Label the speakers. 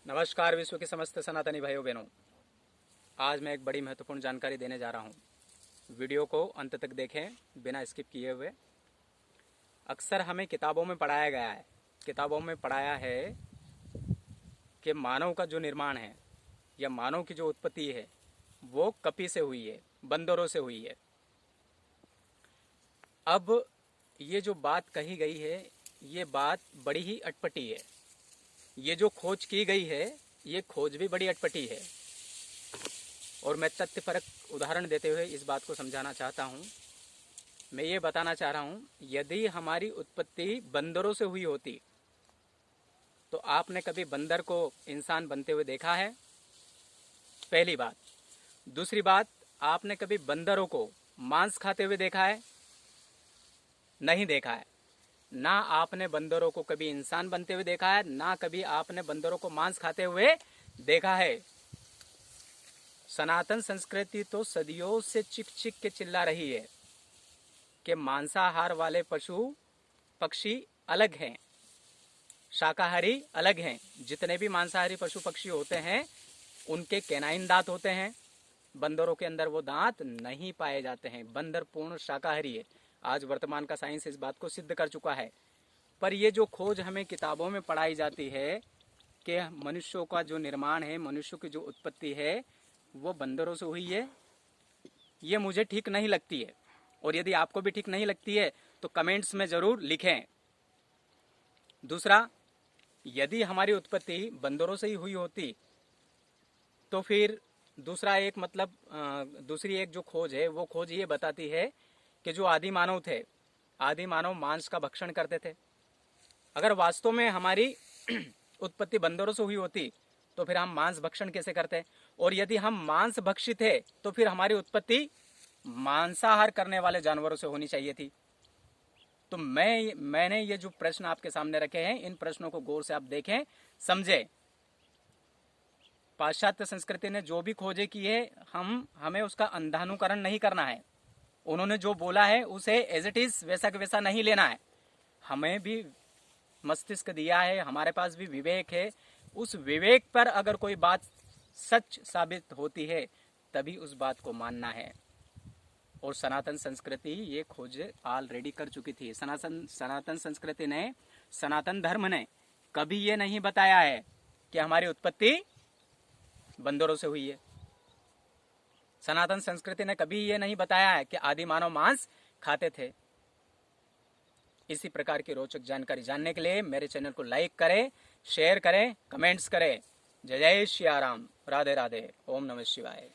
Speaker 1: नमस्कार विश्व के समस्त सनातनी भाइयों बहनों। आज मैं एक बड़ी महत्वपूर्ण जानकारी देने जा रहा हूँ। वीडियो को अंत तक देखें बिना स्किप किए हुए। अक्सर हमें किताबों में पढ़ाया गया है, किताबों में पढ़ाया है कि मानव का जो निर्माण है या मानव की जो उत्पत्ति है वो कपि से हुई है, बंदरों से हुई है। अब ये जो बात कही गई है ये बात बड़ी ही अटपटी है। ये जो खोज की गई है ये खोज भी बड़ी अटपटी है और मैं तथ्यपरक उदाहरण देते हुए इस बात को समझाना चाहता हूँ। मैं ये बताना चाह रहा हूँ, यदि हमारी उत्पत्ति बंदरों से हुई होती तो आपने कभी बंदर को इंसान बनते हुए देखा है? पहली बात। दूसरी बात, आपने कभी बंदरों को मांस खाते हुए देखा है? नहीं देखा है। ना आपने बंदरों को कभी इंसान बनते हुए देखा है, ना कभी आपने बंदरों को मांस खाते हुए देखा है। सनातन संस्कृति तो सदियों से चिक चिक के चिल्ला रही है कि मांसाहार वाले पशु पक्षी अलग हैं, शाकाहारी अलग हैं। जितने भी मांसाहारी पशु पक्षी होते हैं उनके कैनाइन दांत होते हैं, बंदरों के अंदर वो दांत नहीं पाए जाते हैं। बंदर पूर्ण शाकाहारी है। आज वर्तमान का साइंस इस बात को सिद्ध कर चुका है। पर ये जो खोज हमें किताबों में पढ़ाई जाती है कि मनुष्यों का जो निर्माण है, मनुष्य की जो उत्पत्ति है वो बंदरों से हुई है, ये मुझे ठीक नहीं लगती है। और यदि आपको भी ठीक नहीं लगती है तो कमेंट्स में जरूर लिखें। दूसरा, यदि हमारी उत्पत्ति बंदरों से ही हुई होती तो फिर दूसरा एक मतलब दूसरी एक जो खोज है वो खोज ये बताती है कि जो आदि मानव थे, आदि मानव मांस का भक्षण करते थे। अगर वास्तव में हमारी उत्पत्ति बंदरों से हुई होती तो फिर हम मांस भक्षण कैसे करते? और यदि हम मांस भक्षी थे तो फिर हमारी उत्पत्ति मांसाहार करने वाले जानवरों से होनी चाहिए थी। तो मैंने ये जो प्रश्न आपके सामने रखे हैं, इन प्रश्नों को गौर से आप देखें, समझें। पाश्चात्य संस्कृति ने जो भी खोजें की है हमें उसका अंधानुकरण नहीं करना है। उन्होंने जो बोला है उसे एज इट इज वैसा के वैसा नहीं लेना है। हमें भी मस्तिष्क दिया है, हमारे पास भी विवेक है। उस विवेक पर अगर कोई बात सच साबित होती है तभी उस बात को मानना है। और सनातन संस्कृति ये खोज ऑलरेडी कर चुकी थी। सनातन संस्कृति ने, सनातन धर्म ने कभी ये नहीं बताया है कि हमारी उत्पत्ति बंदरों से हुई है। सनातन संस्कृति ने कभी ये नहीं बताया है कि आदि मानव मांस खाते थे। इसी प्रकार की रोचक जानकारी जानने के लिए मेरे चैनल को लाइक करें, शेयर करें, कमेंट्स करें। जय जय श्री राम, राधे राधे, ओम नमः शिवाय।